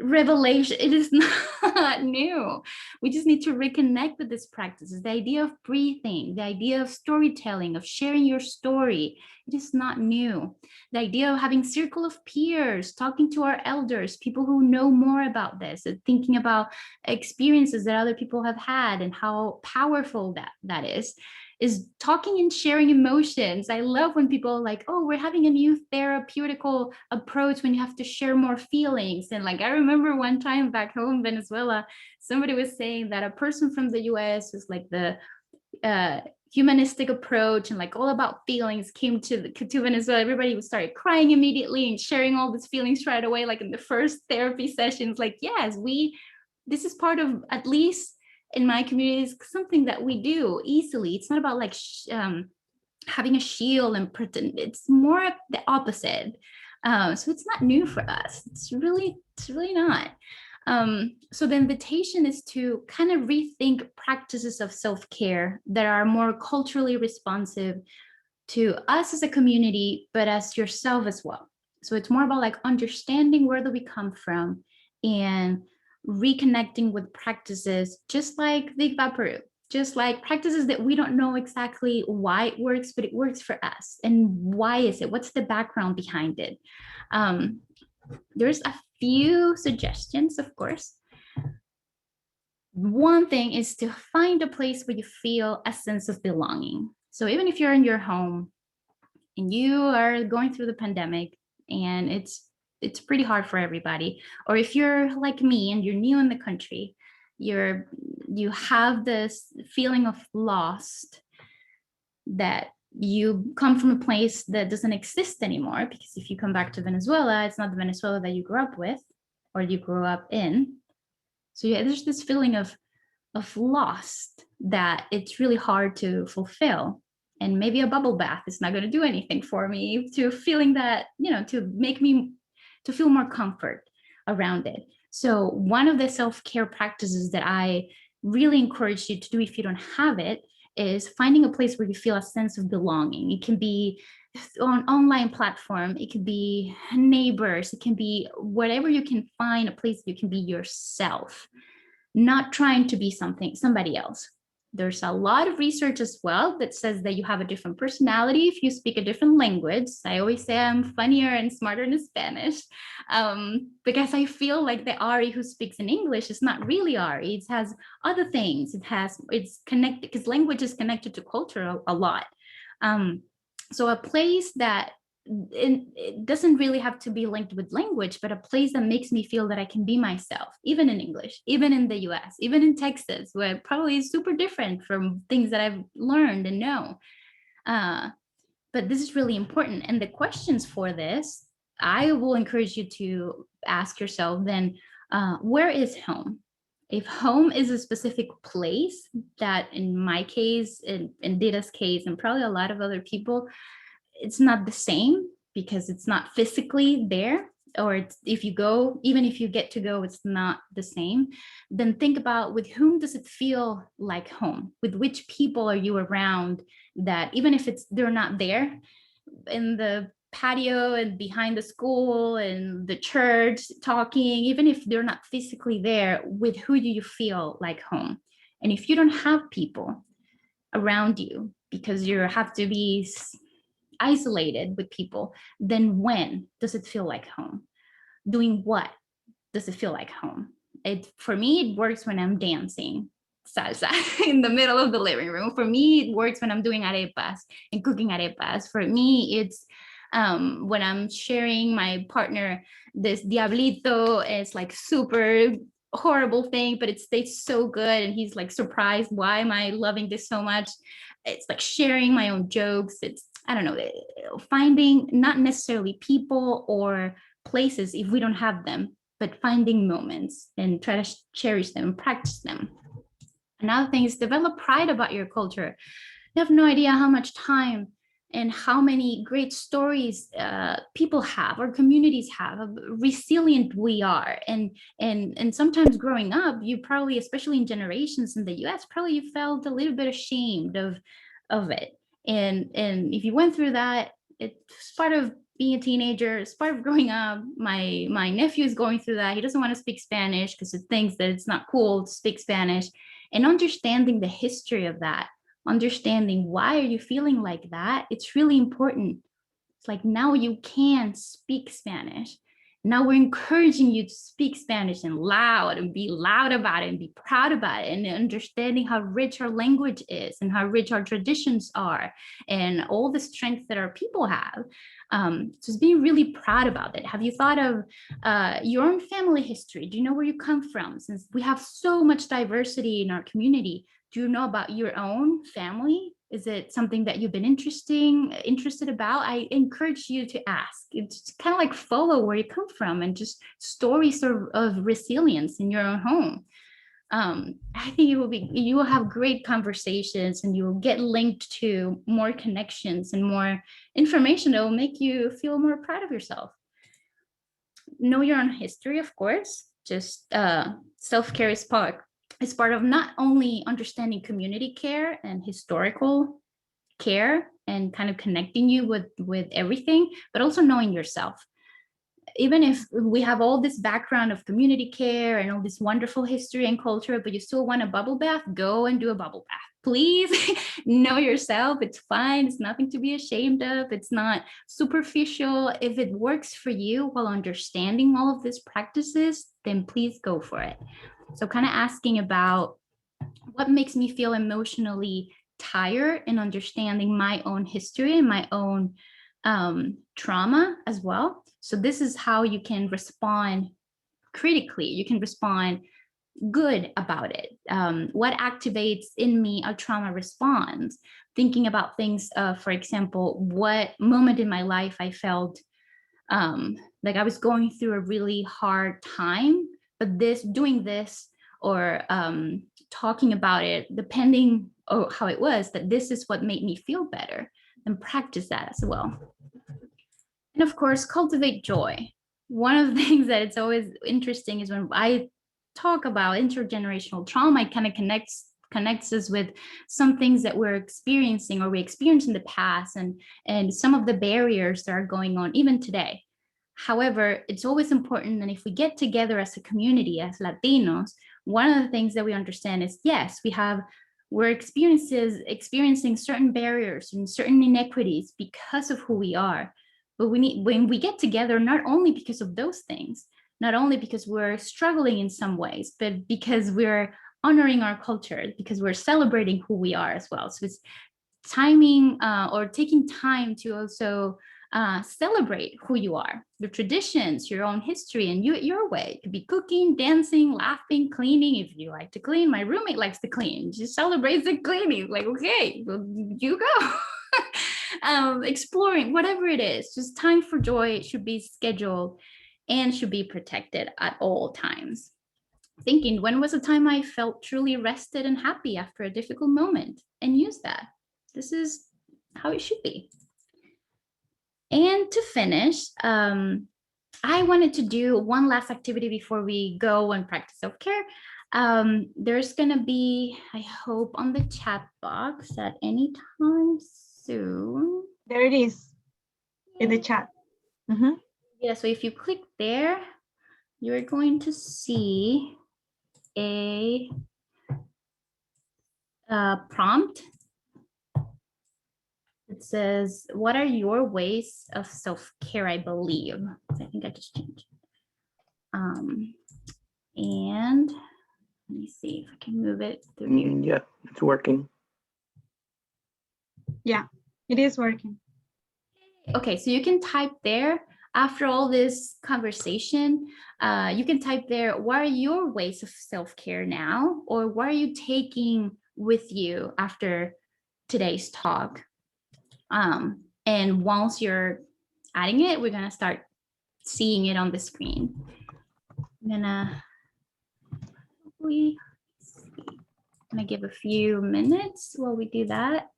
revelation. It is not new. We just need to reconnect with these practices. The idea of breathing, the idea of storytelling, of sharing your story, it is not new. The idea of having circle of peers, talking to our elders, people who know more about this, and thinking about experiences that other people have had and how powerful that is talking and sharing emotions. I love when people are like, oh, we're having a new therapeutical approach when you have to share more feelings. And like, I remember one time back home in Venezuela, somebody was saying that a person from the US was like the humanistic approach and like all about feelings came to Venezuela. Everybody started crying immediately and sharing all these feelings right away, like in the first therapy sessions. Like, yes, this is part of, at least in my community, is something that we do easily. It's not about like having a shield and pretend. It's more the opposite. So it's not new for us. It's really not. So the invitation is to kind of rethink practices of self-care that are more culturally responsive to us as a community, but as yourself as well. So it's more about like understanding where do we come from and reconnecting with practices just like Big Peru, just like practices that we don't know exactly why it works, but it works for us. And why is it? What's the background behind it? There's a few suggestions, of course. One thing is to find a place where you feel a sense of belonging. So even if you're in your home and you are going through the pandemic and it's pretty hard for everybody, or if you're like me and you're new in the country, you have this feeling of lost, that you come from a place that doesn't exist anymore, because if you come back to Venezuela, it's not the Venezuela that you grew up with or you grew up in. So yeah, there's this feeling of lost that it's really hard to fulfill. And maybe a bubble bath is not going to do anything for me to feeling that, to make me to feel more comfort around it. So one of the self-care practices that I really encourage you to do if you don't have it is finding a place where you feel a sense of belonging. It can be on an online platform, it could be neighbors, it can be whatever you can find, a place you can be yourself, not trying to be somebody else. There's a lot of research as well that says that you have a different personality if you speak a different language. I always say I'm funnier and smarter in Spanish, because I feel like the Ari who speaks in English is not really Ari. It has other things. It's connected, because language is connected to culture a lot. So a place that it doesn't really have to be linked with language, but a place that makes me feel that I can be myself, even in English, even in the US, even in Texas, where it probably is super different from things that I've learned and know. But this is really important. And the questions for this, I will encourage you to ask yourself then, where is home? If home is a specific place that in my case, in Dita's case, and probably a lot of other people, it's not the same because it's not physically there, or if you go, even if you get to go, it's not the same. Then think about, with whom does it feel like home? With which people are you around that, even if they're not there in the patio and behind the school and the church talking, even if they're not physically there, with who do you feel like home? And if you don't have people around you because you have to be isolated with people, then when does it feel like home? Doing what does it feel like home? For me, it works when I'm dancing salsa in the middle of the living room. For me, it works when I'm doing arepas and cooking arepas. For me, it's when I'm sharing my partner this diablito. It's like super horrible thing, but it tastes so good, and he's like surprised, why am I loving this so much? It's like sharing my own jokes. It's, I don't know, finding not necessarily people or places if we don't have them, but finding moments and try to cherish them and practice them. Another thing is develop pride about your culture. You have no idea how much time and how many great stories people have, or communities have, of resilient we are. And sometimes growing up, you probably, especially in generations in the US, probably you felt a little bit ashamed of it. And if you went through that, it's part of being a teenager, it's part of growing up. My nephew is going through that. He doesn't want to speak Spanish because he thinks that it's not cool to speak Spanish. And understanding the history of that, understanding why are you feeling like that, it's really important. It's like, now you can speak Spanish. Now we're encouraging you to speak Spanish and loud, and be loud about it and be proud about it, and understanding how rich our language is and how rich our traditions are and all the strength that our people have. Just being really proud about it. Have you thought of your own family history? Do you know where you come from? Since we have so much diversity in our community, do you know about your own family? Is it something that you've been interested about? I encourage you to ask. It's kind of like follow where you come from, and just stories of resilience in your own home. I think you will have great conversations, and you will get linked to more connections and more information that will make you feel more proud of yourself. Know your own history, of course. Just self-care is part of not only understanding community care and historical care and kind of connecting you with everything, but also knowing yourself. Even if we have all this background of community care and all this wonderful history and culture, but you still want a bubble bath, go and do a bubble bath. Please know yourself. It's fine. It's nothing to be ashamed of. It's not superficial. If it works for you while understanding all of these practices, then please go for it. So kind of asking about what makes me feel emotionally tired and understanding my own history and my own trauma as well. So this is how you can respond critically. You can respond good about it. What activates in me a trauma response? Thinking about things, for example, what moment in my life I felt like I was going through a really hard time, but doing this or talking about it, depending on how it was, that this is what made me feel better, and practice that as well. And of course, cultivate joy. One of the things that it's always interesting is when I talk about intergenerational trauma, it kind of connects us with some things that we're experiencing or we experienced in the past, and some of the barriers that are going on even today. However, it's always important that if we get together as a community, as Latinos, one of the things that we understand is, yes, we're experiencing certain barriers and certain inequities because of who we are. But when we get together, not only because of those things, not only because we're struggling in some ways, but because we're honoring our culture, because we're celebrating who we are as well. So it's timing or taking time to also celebrate who you are, your traditions, your own history, and your way. It could be cooking, dancing, laughing, cleaning. If you like to clean, my roommate likes to clean. She celebrates the cleaning. Like, okay, well, you go. Exploring, whatever it is, just time for joy. It should be scheduled and should be protected at all times. Thinking, when was the time I felt truly rested and happy after a difficult moment? And use that. This is how it should be. And to finish, I wanted to do one last activity before we go and practice self-care. There's gonna be, I hope, on the chat box at any time soon. There it is in the chat. Mm-hmm. Yeah, so if you click there, you're going to see a prompt. It says, what are your ways of self-care, I believe. I think I just changed it. And let me see if I can move it through here. Yeah, it's working. Yeah, it is working. Okay, so you can type there. After all this conversation, you can type there, what are your ways of self-care now? Or what are you taking with you after today's talk? And once you're adding it, we're gonna start seeing it on the screen. I'm gonna give a few minutes while we do that.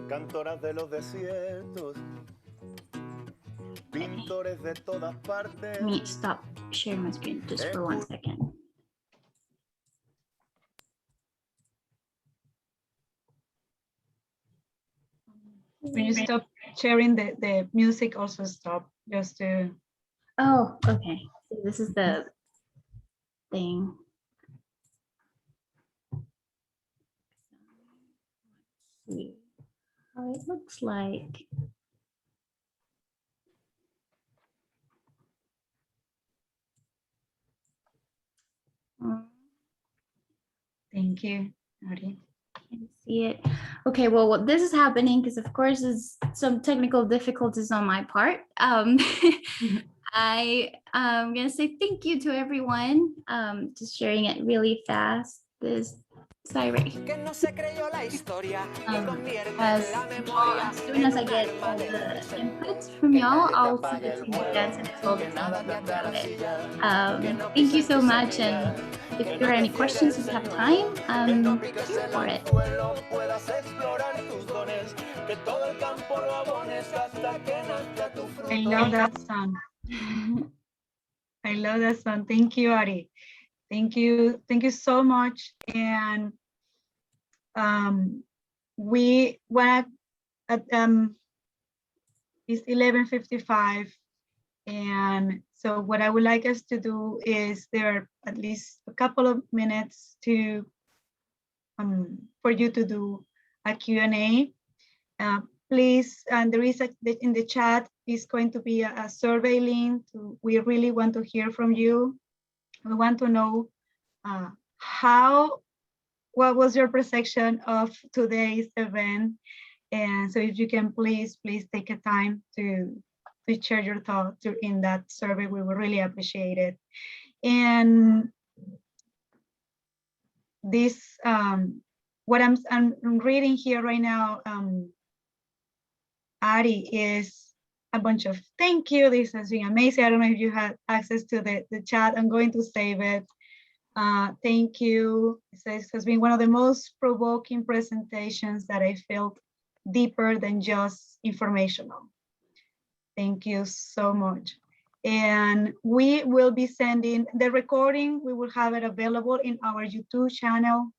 Cantoras de los desiertos, pintores de todas partes. Let me stop sharing my screen just for 1 second. When you stop sharing, the music also stop, just to. Oh, okay. So this is the thing. Let's see how it looks like. Thank you, Ari. See it. Okay, well, what this is happening because of course is some technical difficulties on my part. I am gonna say thank you to everyone. Just sharing it really fast. This slide right here. As soon as I get all the inputs from y'all, I'll send it to you guys and as well the team to look at it. Thank you so much, and if there are any questions, if you have time, I'm here for it. I love that song. I love that song. Thank you, Ari. Thank you so much. And we want at it's 11:55, and so what I would like us to do is there are at least a couple of minutes to for you to do a Q&A. Please, and there is in the chat is going to be a survey link. We really want to hear from you. We want to know what was your perception of today's event, and so if you can please take a time to share your thoughts in that survey, we would really appreciate it. And this what I'm reading here right now, Ari, is a bunch of thank you. This has been amazing. I don't know if you had access to the chat. I'm going to save it. Thank you. This has been one of the most provoking presentations that I felt deeper than just informational. Thank you so much. And we will be sending the recording. We will have it available in our YouTube channel.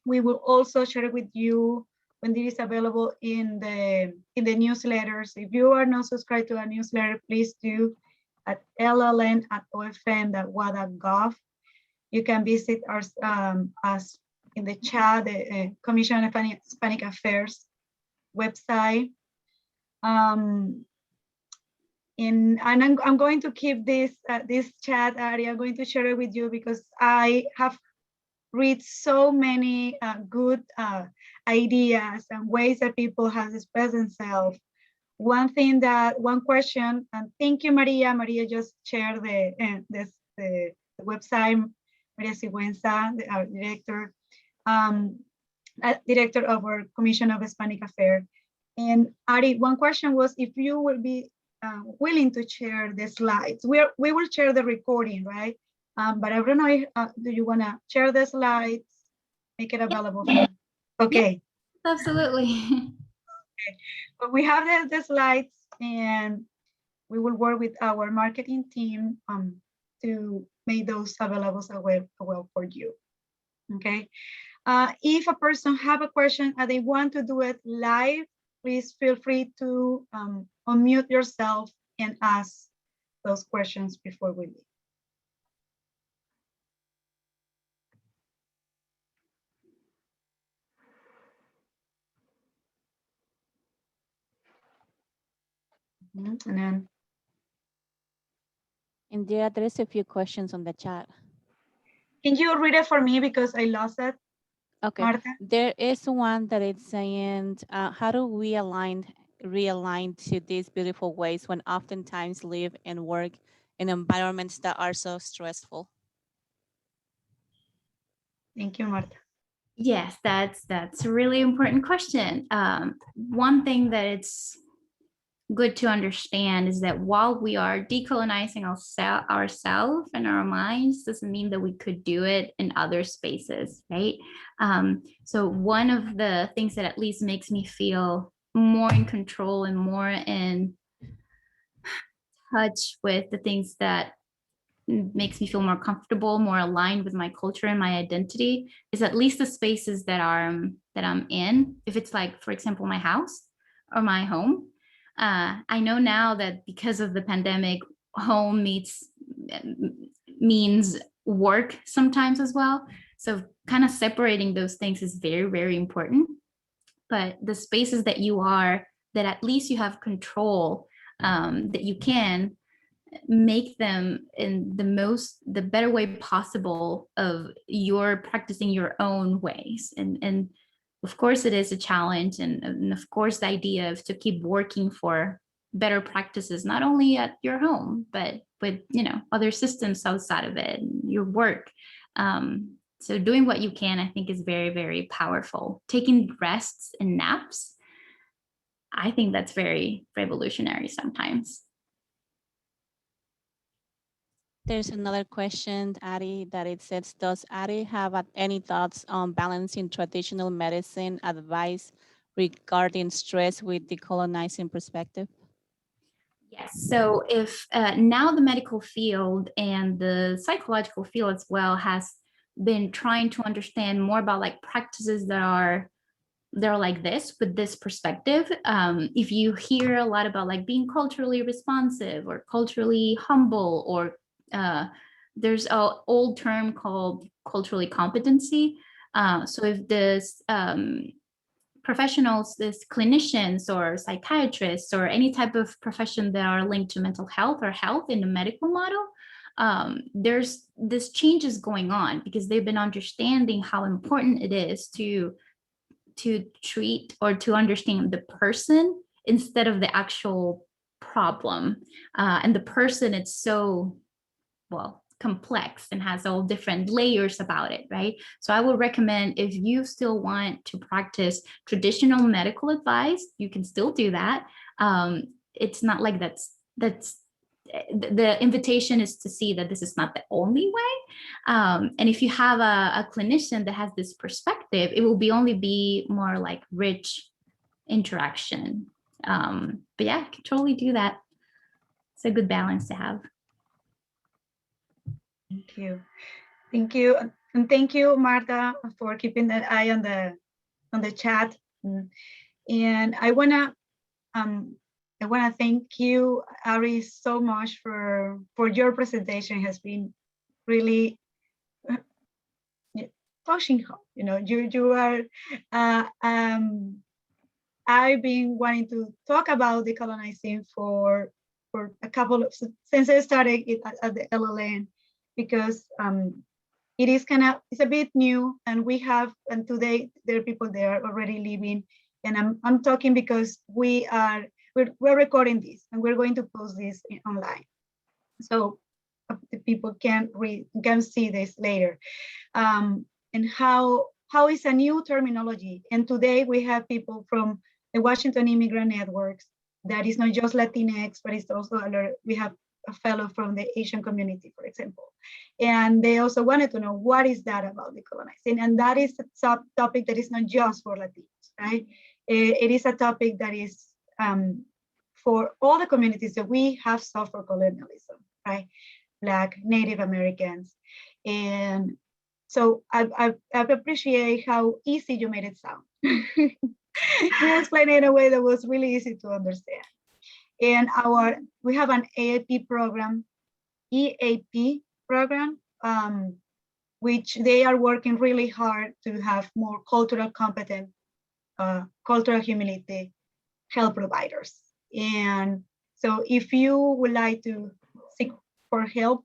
We will also share it with you when it is available in the newsletters. If you are not subscribed to our newsletter, please do at lln@ofm.wa.gov. You can visit us in the chat, the Commission on Hispanic Affairs website. And I'm going to keep this chat area. I'm going to share it with you because I have read so many good ideas and ways that people have expressed themselves. One question, and thank you, Maria. Maria just shared the website. Maria Sigüenza, our director of our Commission of Hispanic Affairs. And Ari, one question was if you will be willing to share the slides. We will share the recording, right? But I don't know if, do you want to share the slides, make it available? Okay. Yes, absolutely. Okay. But we have the slides, and we will work with our marketing team to make those available for you. Okay. If a person have a question and they want to do it live, please feel free to unmute yourself and ask those questions before we leave. And then, Indira, there is a few questions on the chat. can you read it for me because I lost it? Okay, Marta? there is one that is saying, how do we realign to these beautiful ways when oftentimes live and work in environments that are so stressful? Thank you, Marta. Yes, that's a really important question. One thing that it's good to understand is that while we are decolonizing ourselves and our minds, doesn't mean that we could do it in other spaces, right? So one of the things that at least makes me feel more in control and more in touch with the things that makes me feel more comfortable, more aligned with my culture and my identity is at least the spaces that I'm in. If it's like, for example, my house or my home, I know now that because of the pandemic, home means work sometimes as well. So kind of separating those things is very, very important. But the spaces that you are, that at least you have control, that you can make them in the better way possible of your practicing your own ways and of course it is a challenge, and of course the idea of to keep working for better practices, not only at your home, but with, you know, other systems outside of it, your work. So doing what you can, I think, is very, very powerful. Taking rests and naps, I think that's very revolutionary sometimes. There's another question, Ari, that it says, does Ari have any thoughts on balancing traditional medicine advice regarding stress with decolonizing perspective? Yes, so if now the medical field and the psychological field as well has been trying to understand more about like practices that are like this with this perspective. If you hear a lot about like being culturally responsive or culturally humble, or there's an old term called culturally competency. So if this professionals, this clinicians or psychiatrists or any type of profession that are linked to mental health or health in the medical model, there's this changes going on because they've been understanding how important it is to treat or to understand the person instead of the actual problem. And the person, it's so, well, complex and has all different layers about it, right? So I would recommend, if you still want to practice traditional medical advice, you can still do that. It's not like that's the invitation is to see that this is not the only way. And if you have a clinician that has this perspective, it will be only be more like rich interaction. But yeah, I can totally do that. It's a good balance to have. Thank you. Thank you. And thank you, Marta, for keeping an eye on the chat. And I wanna thank you, Ari, so much for your presentation. It has been really touching home. You know, you are I've been wanting to talk about decolonizing for a couple of, since I started it at the LLN, because it is it's a bit new, and today there are people there already living, and I'm talking because we're recording this and we're going to post this online, so the people can see this later, and how is a new terminology. And today we have people from the Washington Immigrant Networks that is not just Latinx, but it's also we have a fellow from the Asian community, for example. And they also wanted to know, what is that about decolonizing? And that is a topic that is not just for Latinos, right? It is a topic that is for all the communities that we have suffered colonialism, right? Black, Native Americans. And so I appreciate how easy you made it sound. You explained it in a way that was really easy to understand. And we have an EAP program, which they are working really hard to have more cultural competent, cultural humility health providers. And so if you would like to seek for help,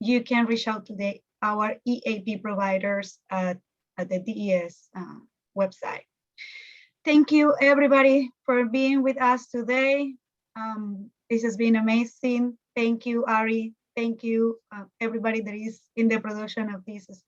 you can reach out to our EAP providers at the DES website. Thank you, everybody, for being with us today. This has been amazing. Thank you, Ari. Thank you, everybody that is in the production of this space.